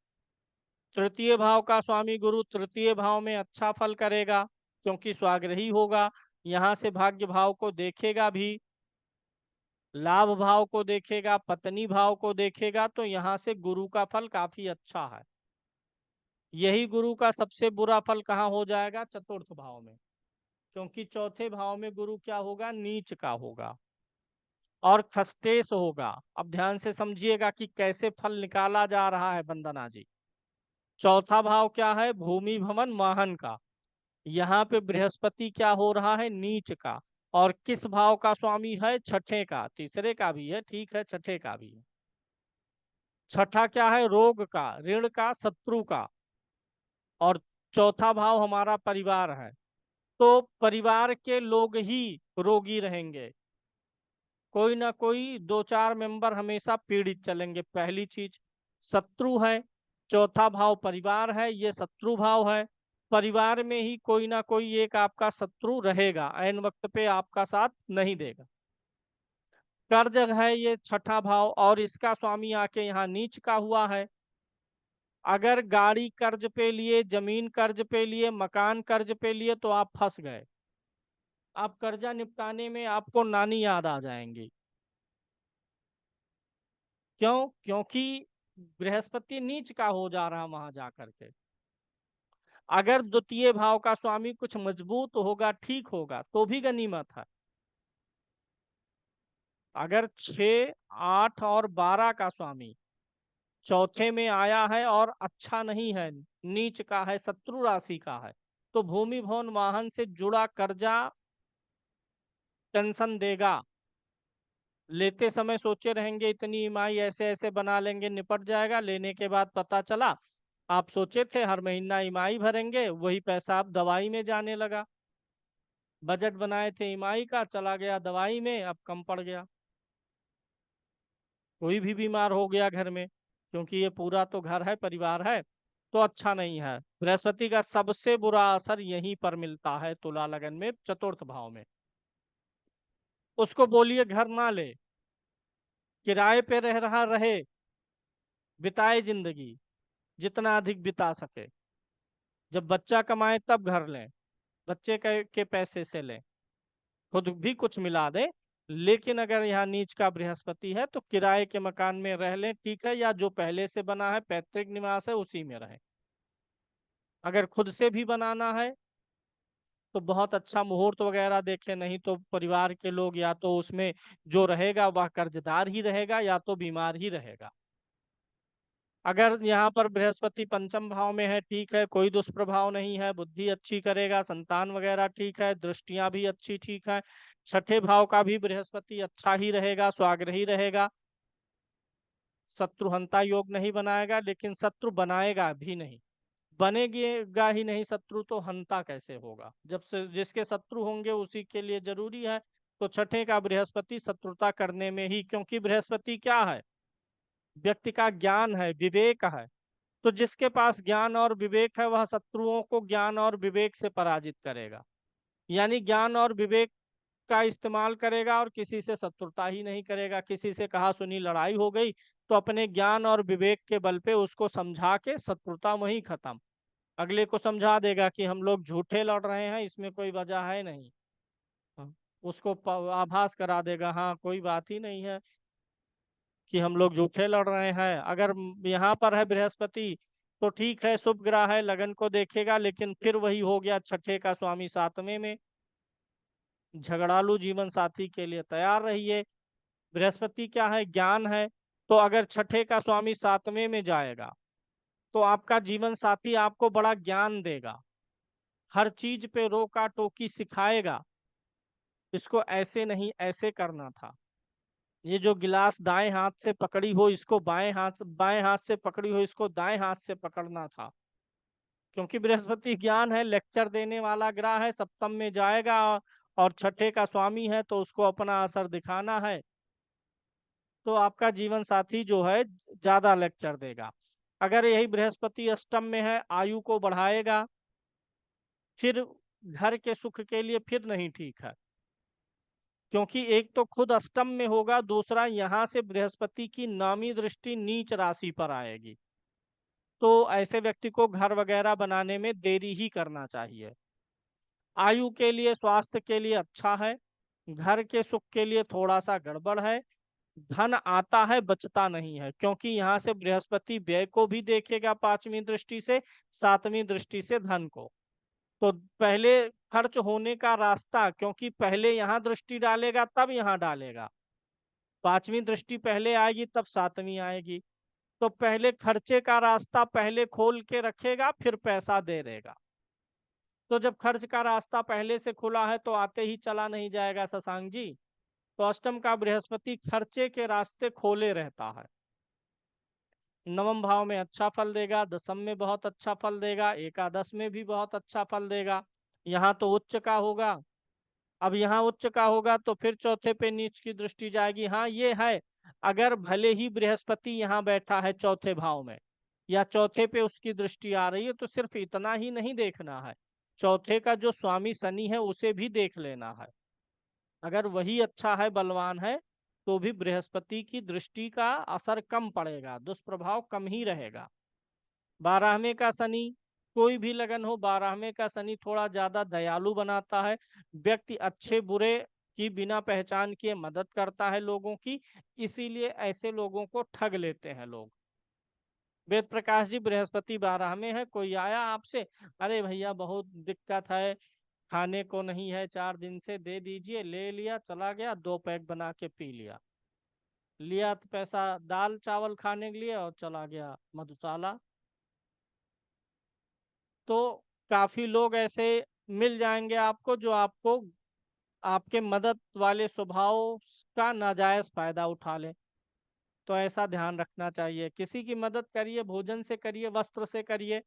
तृतीय भाव का स्वामी गुरु तृतीय भाव में अच्छा फल करेगा, क्योंकि स्वाग्रही होगा। यहाँ से भाग्य भाव को देखेगा भी, लाभ भाव को देखेगा, पत्नी भाव को देखेगा, तो यहाँ से गुरु का फल काफी अच्छा है। यही गुरु का सबसे बुरा फल कहाँ हो जाएगा? चतुर्थ भाव में, क्योंकि चौथे भाव में गुरु क्या होगा? नीच का होगा और खस्टेश होगा। अब ध्यान से समझिएगा कि कैसे फल निकाला जा रहा है वंदना जी। चौथा भाव क्या है? भूमि भवन वाहन का। यहाँ पे बृहस्पति क्या हो रहा है? नीच का। और किस भाव का स्वामी है? छठे का। तीसरे का भी है, ठीक है, छठे का भी है। छठा क्या है? रोग का, ऋण का, शत्रु का। और चौथा भाव हमारा परिवार है, तो परिवार के लोग ही रोगी रहेंगे। कोई ना कोई दो चार मेंबर हमेशा पीड़ित चलेंगे। पहली चीज शत्रु है, चौथा भाव परिवार है, ये शत्रु भाव है। परिवार में ही कोई ना कोई एक आपका शत्रु रहेगा, ऐन वक्त पे आपका साथ नहीं देगा। कर्ज है ये छठा भाव, और इसका स्वामी आके यहाँ नीच का हुआ है। अगर गाड़ी कर्ज पे लिए, जमीन कर्ज पे लिए, मकान कर्ज पे लिए, तो आप फंस गए। आप कर्जा निपटाने में आपको नानी याद आ जाएंगी। क्यों? क्योंकि बृहस्पति नीच का हो जा रहा वहां जाकर के। अगर द्वितीय भाव का स्वामी कुछ मजबूत होगा, ठीक होगा, तो भी गनीमत है। अगर 6, 8 और 12 का स्वामी चौथे में आया है और अच्छा नहीं है, नीच का है, शत्रु राशि का है, तो भूमि भवन वाहन से जुड़ा कर्जा टेंशन देगा। लेते समय सोचे रहेंगे इतनी ईएमआई ऐसे ऐसे बना लेंगे, निपट जाएगा। लेने के बाद पता चला आप सोचे थे हर महीना ईएमआई भरेंगे, वही पैसा आप दवाई में जाने लगा। बजट बनाए थे ईएमआई का, चला गया दवाई में, अब कम पड़ गया। कोई भी बीमार हो गया घर में, क्योंकि ये पूरा तो घर है, परिवार है, तो अच्छा नहीं है। बृहस्पति का सबसे बुरा असर यहीं पर मिलता है, तुला लगन में, चतुर्थ भाव में। उसको बोलिए घर ना ले, किराए पे रह रहा रहे, बिताए जिंदगी जितना अधिक बिता सके। जब बच्चा कमाए तब घर लें, बच्चे के पैसे से लें, खुद भी कुछ मिला दे। लेकिन अगर यहाँ नीच का बृहस्पति है, तो किराए के मकान में रह लें, ठीक है, या जो पहले से बना है पैतृक निवास है उसी में रहें। अगर खुद से भी बनाना है तो बहुत अच्छा मुहूर्त वगैरह देखें, नहीं तो परिवार के लोग या तो उसमें जो रहेगा वह कर्जदार ही रहेगा, या तो बीमार ही रहेगा। अगर यहाँ पर बृहस्पति पंचम भाव में है, ठीक है, कोई दुष्प्रभाव नहीं है, बुद्धि अच्छी करेगा, संतान वगैरह ठीक है, दृष्टियां भी अच्छी ठीक है। छठे भाव का भी बृहस्पति अच्छा ही रहेगा, स्वाग्रही रहेगा। शत्रुहंता योग नहीं बनाएगा, लेकिन शत्रु बनाएगा भी नहीं। बनेगा ही नहीं शत्रु, तो हंता कैसे होगा? जब से जिसके शत्रु होंगे उसी के लिए जरूरी है। तो छठे का बृहस्पति शत्रुता करने में ही, क्योंकि बृहस्पति क्या है? व्यक्ति का ज्ञान है, विवेक है। तो जिसके पास ज्ञान और विवेक है, वह शत्रुओं को ज्ञान और विवेक से पराजित करेगा। यानी ज्ञान और विवेक का इस्तेमाल करेगा और किसी से शत्रुता ही नहीं करेगा। किसी से कहा सुनी लड़ाई हो गई, तो अपने ज्ञान और विवेक के बल पे उसको समझा के शत्रुता वहीं खत्म। अगले को समझा देगा कि हम लोग झूठे लड़ रहे हैं, इसमें कोई वजह है नहीं। हाँ, उसको आभास करा देगा, हाँ कोई बात ही नहीं है कि हम लोग झूठे लड़ रहे हैं। अगर यहाँ पर है बृहस्पति, तो ठीक है, शुभ ग्रह है, लगन को देखेगा, लेकिन फिर वही हो गया, छठे का स्वामी सातवें में। झगड़ालू जीवन साथी के लिए तैयार रहिए। बृहस्पति क्या है? ज्ञान है। तो अगर छठे का स्वामी सातवें में जाएगा, तो आपका जीवन साथी आपको बड़ा ज्ञान देगा, हर चीज पे रोका टोकी सिखाएगा। इसको ऐसे नहीं ऐसे करना था, ये जो गिलास दाएं हाथ से पकड़ी हो इसको बाएं हाथ से पकड़ी हो इसको दाएं हाथ से पकड़ना था। क्योंकि बृहस्पति ज्ञान है, लेक्चर देने वाला ग्रह है, सप्तम में जाएगा और छठे का स्वामी है, तो उसको अपना असर दिखाना है। तो आपका जीवन साथी जो है ज्यादा लेक्चर देगा। अगर यही बृहस्पति अष्टम में है, आयु को बढ़ाएगा, फिर घर के सुख के लिए फिर नहीं ठीक है, क्योंकि एक तो खुद अष्टम में होगा, दूसरा यहाँ से बृहस्पति की नामी दृष्टि नीच राशि पर आएगी। तो ऐसे व्यक्ति को घर वगैरह बनाने में देरी ही करना चाहिए। आयु के लिए, स्वास्थ्य के लिए अच्छा है, घर के सुख के लिए थोड़ा सा गड़बड़ है। धन आता है, बचता नहीं है, क्योंकि यहाँ से बृहस्पति व्यय को भी देखेगा पांचवी दृष्टि से, सातवीं दृष्टि से धन को। तो पहले खर्च होने का रास्ता, क्योंकि पहले यहाँ दृष्टि डालेगा तब यहाँ डालेगा, पांचवी दृष्टि पहले आएगी तब सातवीं आएगी, तो पहले खर्चे का रास्ता पहले खोल के रखेगा, फिर पैसा दे देगा। तो जब खर्च का रास्ता पहले से खुला है तो आते ही चला नहीं जाएगा शशांक जी। तो अष्टम का बृहस्पति खर्चे के रास्ते खोले रहता है। नवम भाव में अच्छा फल देगा, दसम में बहुत अच्छा फल देगा, एकादश में भी बहुत अच्छा फल देगा। यहाँ तो उच्च का होगा। अब यहाँ उच्च का होगा तो फिर चौथे पे नीच की दृष्टि जाएगी। हाँ ये है, अगर भले ही बृहस्पति यहाँ बैठा है चौथे भाव में, या चौथे पे उसकी दृष्टि आ रही है, तो सिर्फ इतना ही नहीं देखना है, चौथे का जो स्वामी शनि है उसे भी देख लेना है। अगर वही अच्छा है, बलवान है, तो भी बृहस्पति की दृष्टि का असर कम पड़ेगा, दुष्प्रभाव कम ही रहेगा। 12वें का शनि, कोई भी लगन हो, 12वें का शनि थोड़ा ज्यादा दयालु बनाता है। व्यक्ति अच्छे बुरे की बिना पहचान किए मदद करता है लोगों की, इसीलिए ऐसे लोगों को ठग लेते हैं लोग। वेद प्रकाश जी, बृहस्पति 12वें है, कोई आया आपसे, अरे भैया बहुत दिक्कत है, खाने को नहीं है, 4 दिन से दे दीजिए, ले लिया, चला गया, 2 पैक बना के पी लिया, लिया तो पैसा दाल चावल खाने के लिए और चला गया मधुशाला। तो काफी लोग ऐसे मिल जाएंगे आपको, जो आपको आपके मदद वाले स्वभाव का नाजायज फायदा उठा ले। तो ऐसा ध्यान रखना चाहिए, किसी की मदद करिए, भोजन से करिए, वस्त्र से करिए,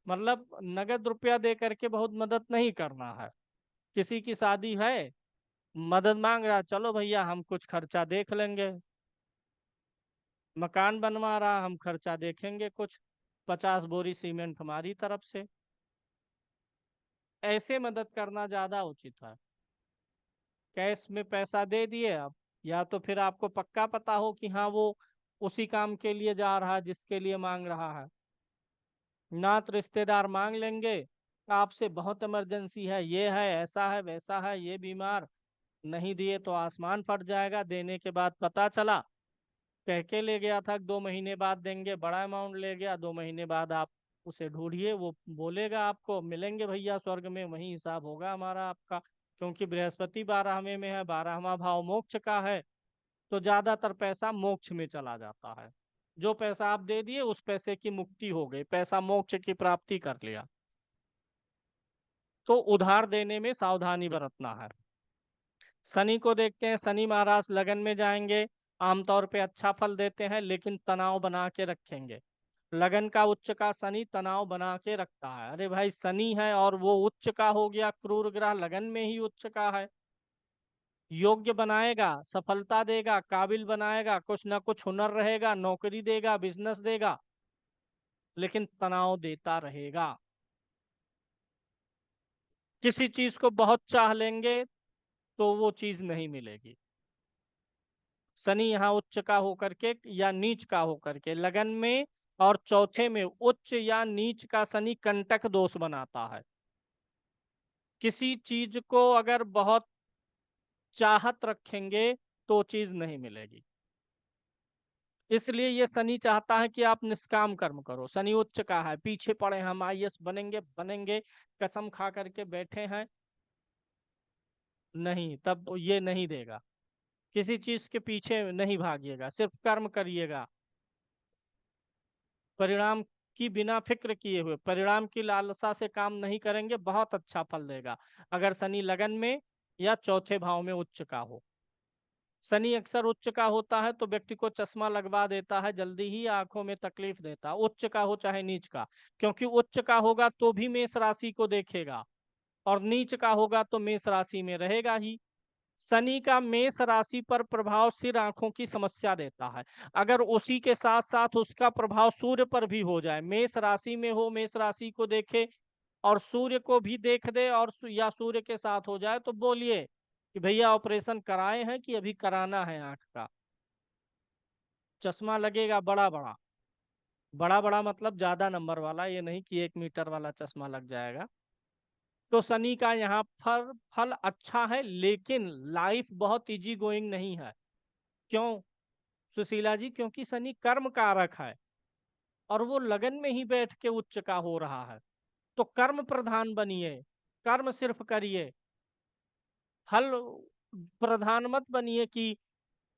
मतलब नगद रुपया दे करके बहुत मदद नहीं करना है। किसी की शादी है, मदद मांग रहा, चलो भैया हम कुछ खर्चा देख लेंगे, मकान बनवा रहा, हम खर्चा देखेंगे कुछ, 50 बोरी सीमेंट हमारी तरफ से, ऐसे मदद करना ज्यादा उचित है। कैश में पैसा दे दिए, अब या तो फिर आपको पक्का पता हो कि हाँ वो उसी काम के लिए जा रहा है जिसके लिए मांग रहा है। नात रिश्तेदार मांग लेंगे, आपसे बहुत इमरजेंसी है, ये है, ऐसा है, वैसा है, ये बीमार, नहीं दिए तो आसमान फट जाएगा, देने के बाद पता चला कह के ले गया था 2 महीने बाद देंगे, बड़ा अमाउंट ले गया, 2 महीने बाद आप उसे ढूंढिए, वो बोलेगा आपको मिलेंगे भैया स्वर्ग में, वही हिसाब होगा हमारा आपका, क्योंकि बृहस्पति 12वें में है, 12वां भाव मोक्ष का है, तो ज्यादातर पैसा मोक्ष में चला जाता है। जो पैसा आप दे दिए उस पैसे की मुक्ति हो गई, पैसा मोक्ष की प्राप्ति कर लिया। तो उधार देने में सावधानी बरतना है। शनि को देखते हैं, शनि महाराज लगन में जाएंगे, आमतौर पे अच्छा फल देते हैं, लेकिन तनाव बना के रखेंगे। लगन का उच्च का शनि तनाव बना के रखता है। अरे भाई शनि है और वो उच्च का हो गया, क्रूर ग्रह लगन में ही उच्च का है, योग्य बनाएगा, सफलता देगा, काबिल बनाएगा, कुछ ना कुछ हुनर रहेगा, नौकरी देगा, बिजनेस देगा, लेकिन तनाव देता रहेगा। किसी चीज को बहुत चाह लेंगे तो वो चीज नहीं मिलेगी। शनि यहाँ उच्च का होकर के या नीच का होकर के लगन में, और चौथे में उच्च या नीच का शनि कंटक दोष बनाता है। किसी चीज को अगर बहुत चाहत रखेंगे तो चीज नहीं मिलेगी। इसलिए ये शनि चाहता है कि आप निष्काम कर्म करो। शनि उच्च का है, पीछे पड़े हम आईएएस बनेंगे बनेंगे, कसम खा करके बैठे हैं, नहीं, तब ये नहीं देगा। किसी चीज के पीछे नहीं भागिएगा, सिर्फ कर्म करिएगा, परिणाम की बिना फिक्र किए हुए, परिणाम की लालसा से काम नहीं करेंगे, बहुत अच्छा फल देगा। अगर शनि लगन में या चौथे भाव में उच्च का हो। शनि अक्सर उच्च का होता है तो व्यक्ति को चश्मा लगवा देता है, जल्दी ही आंखों में तकलीफ देता है, उच्च का हो चाहे नीच का, क्योंकि उच्च का होगा तो भी मेष राशि को देखेगा, और नीच का होगा तो मेष राशि में रहेगा ही। शनि का मेष राशि पर प्रभाव सिर आंखों की समस्या देता है। अगर उसी के साथ साथ उसका प्रभाव सूर्य पर भी हो जाए, मेष राशि में हो, मेष राशि को देखे और सूर्य को भी देख दे और या सूर्य के साथ हो जाए, तो बोलिए कि भैया ऑपरेशन कराए हैं कि अभी कराना है आंख का। चश्मा लगेगा बड़ा बड़ा, बड़ा बड़ा मतलब ज्यादा नंबर वाला, ये नहीं कि 1 मीटर वाला चश्मा लग जाएगा। तो शनि का यहाँ फल फल अच्छा है, लेकिन लाइफ बहुत इजी गोइंग नहीं है। क्यों सुशीला जी? क्योंकि शनि कर्म कारक है और वो लगन में ही बैठ के उच्च का हो रहा है। तो कर्म प्रधान बनिए, कर्म सिर्फ करिए, फल प्रधान मत बनिए कि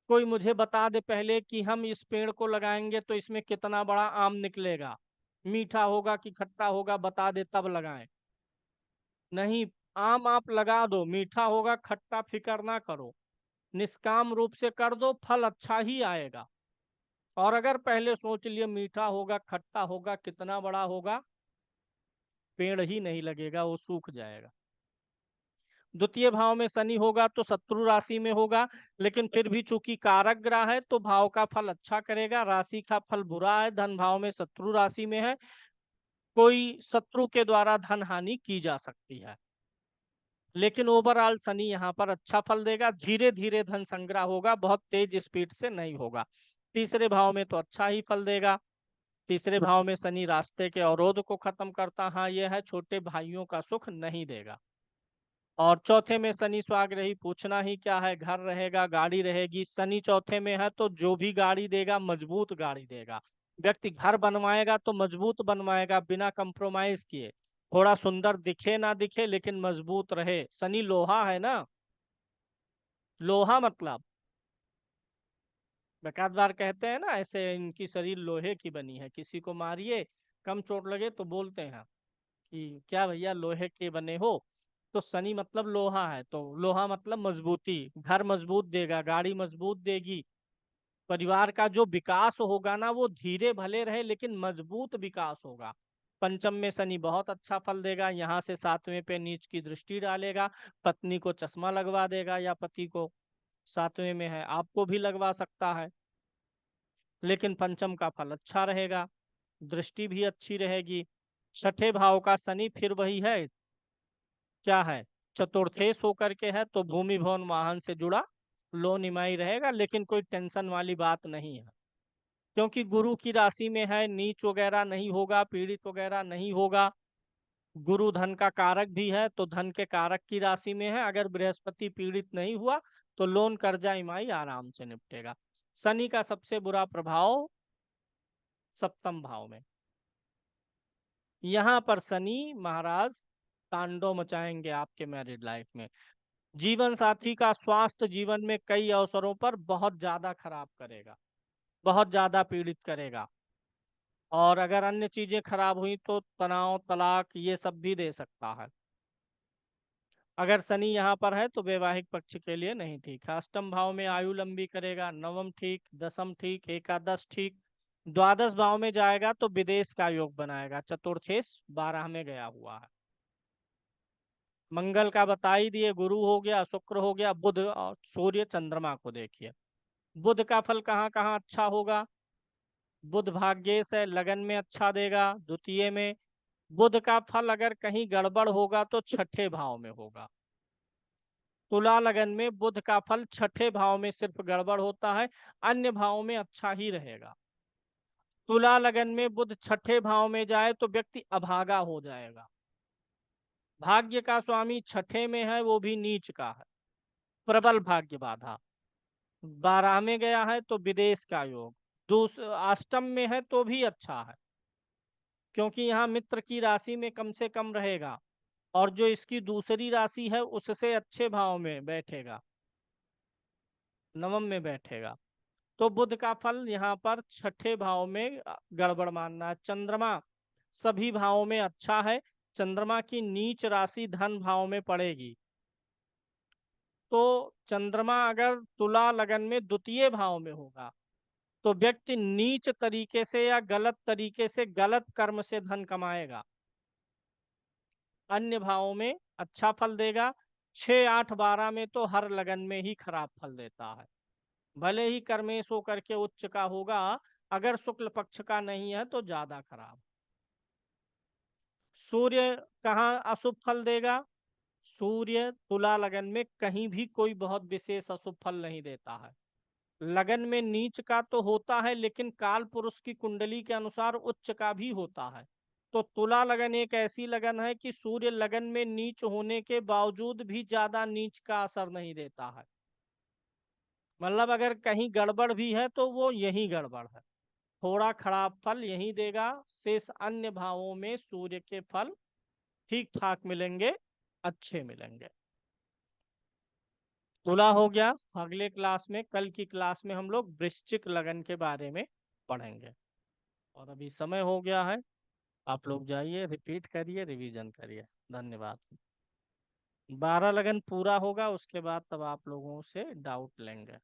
कोई मुझे बता दे पहले कि हम इस पेड़ को लगाएंगे तो इसमें कितना बड़ा आम निकलेगा, मीठा होगा कि खट्टा होगा, बता दे तब लगाएं। नहीं, आम आप लगा दो, मीठा होगा खट्टा फिकर ना करो, निष्काम रूप से कर दो, फल अच्छा ही आएगा। और अगर पहले सोच लिए मीठा होगा खट्टा होगा कितना बड़ा होगा, पेड़ ही नहीं लगेगा, वो सूख जाएगा। द्वितीय भाव में शनि होगा तो शत्रु राशि में होगा, लेकिन फिर भी चूंकि कारक ग्रह है तो भाव का फल अच्छा करेगा। राशि का फल बुरा है, धन भाव में शत्रु राशि में है, कोई शत्रु के द्वारा धन हानि की जा सकती है। लेकिन ओवरऑल शनि यहाँ पर अच्छा फल देगा, धीरे धीरे धन संग्रह होगा, बहुत तेज स्पीड से नहीं होगा। तीसरे भाव में तो अच्छा ही फल देगा। तीसरे भाव में शनि रास्ते के अवरोध को खत्म करता, हाँ यह है, छोटे भाइयों का सुख नहीं देगा। और चौथे में शनि स्वाग्रही, पूछना ही क्या है, घर रहेगा, गाड़ी रहेगी। शनि चौथे में है तो जो भी गाड़ी देगा मजबूत गाड़ी देगा। व्यक्ति घर बनवाएगा तो मजबूत बनवाएगा, बिना कंप्रोमाइज किए। थोड़ा सुंदर दिखे ना दिखे लेकिन मजबूत रहे। शनि लोहा है ना, लोहा मतलब बेकार बार कहते हैं ना, ऐसे इनकी शरीर लोहे की बनी है। किसी को मारिए, कम चोट लगे तो बोलते हैं कि क्या भैया लोहे के बने हो। तो शनि मतलब लोहा है, तो लोहा मतलब मजबूती, घर मजबूत देगा, गाड़ी मजबूत देगी। परिवार का जो विकास होगा ना, वो धीरे भले रहे लेकिन मजबूत विकास होगा। पंचम में शनि बहुत अच्छा फल देगा, यहाँ से सातवें पे नीच की दृष्टि डालेगा। पत्नी को चश्मा लगवा देगा या पति को, सातवें में है, आपको भी लगवा सकता है। लेकिन पंचम का फल अच्छा रहेगा, दृष्टि भी अच्छी रहेगी। छठे भाव का शनि फिर वही है, क्या है, चतुर्थेश होकर के है, तो भूमि भवन वाहन से जुड़ा लोन ईएमआई रहेगा, लेकिन कोई टेंशन वाली बात नहीं है। क्योंकि गुरु की राशि में है, नीच वगैरह नहीं होगा, पीड़ित वगैरह नहीं होगा। गुरु धन का कारक भी है, तो धन के कारक की राशि में है। अगर बृहस्पति पीड़ित नहीं हुआ तो लोन कर्जा ईएमआई आराम से निपटेगा। शनि का सबसे बुरा प्रभाव सप्तम भाव में, यहाँ पर शनि महाराज तांडव मचाएंगे आपके मैरिड लाइफ में। जीवन साथी का स्वास्थ्य जीवन में कई अवसरों पर बहुत ज्यादा खराब करेगा, बहुत ज्यादा पीड़ित करेगा। और अगर अन्य चीजें खराब हुई तो तनाव, तलाक, ये सब भी दे सकता है। अगर शनि यहाँ पर है तो वैवाहिक पक्ष के लिए नहीं ठीक है। अष्टम भाव में आयु लंबी करेगा, नवम ठीक, दसम ठीक, एकादश ठीक। द्वादश भाव में जाएगा तो विदेश का योग बनाएगा। चतुर्थेश 12 में गया हुआ है। मंगल का बता ही दिए, गुरु हो गया, शुक्र हो गया, बुध और सूर्य चंद्रमा को देखिए। बुध का फल कहाँ कहाँ अच्छा होगा? बुध भाग्येश है, लगन में अच्छा देगा। द्वितीय में बुध का फल अगर कहीं गड़बड़ होगा तो छठे भाव में होगा। तुला लगन में बुध का फल छठे भाव में सिर्फ गड़बड़ होता है, अन्य भाव में अच्छा ही रहेगा। तुला लगन में बुध छठे भाव में जाए तो व्यक्ति अभागा हो जाएगा। भाग्य का स्वामी छठे में है, वो भी नीच का है, प्रबल भाग्य बाधा। 12 में गया है तो विदेश का योग। अष्टम में है तो भी अच्छा है, क्योंकि यहाँ मित्र की राशि में कम से कम रहेगा, और जो इसकी दूसरी राशि है उससे अच्छे भाव में बैठेगा, नवम में बैठेगा। तो बुध का फल यहाँ पर छठे भाव में गड़बड़ मानना है। चंद्रमा सभी भावों में अच्छा है, चंद्रमा की नीच राशि धन भाव में पड़ेगी। तो चंद्रमा अगर तुला लगन में द्वितीय भाव में होगा तो व्यक्ति नीच तरीके से या गलत तरीके से, गलत कर्म से धन कमाएगा। अन्य भावों में अच्छा फल देगा। 6, 8, 12 में तो हर लगन में ही खराब फल देता है। भले ही कर्मेश हो करके उच्च का होगा, अगर शुक्ल पक्ष का नहीं है तो ज्यादा खराब। सूर्य कहाँ अशुभ फल देगा? सूर्य तुला लगन में कहीं भी कोई बहुत विशेष अशुभ फल नहीं देता है। लगन में नीच का तो होता है, लेकिन काल पुरुष की कुंडली के अनुसार उच्च का भी होता है। तो तुला लगन एक ऐसी लगन है कि सूर्य लगन में नीच होने के बावजूद भी ज्यादा नीच का असर नहीं देता है। मतलब अगर कहीं गड़बड़ भी है तो वो यही गड़बड़ है, थोड़ा खराब फल यही देगा। शेष अन्य भावों में सूर्य के फल ठीक ठाक मिलेंगे, अच्छे मिलेंगे। तुला हो गया। अगले क्लास में, कल की क्लास में हम लोग वृश्चिक लगन के बारे में पढ़ेंगे। और अभी समय हो गया है, आप लोग जाइए, रिपीट करिए, रिवीजन करिए। धन्यवाद। 12 लगन पूरा होगा, उसके बाद तब आप लोगों से डाउट लेंगे।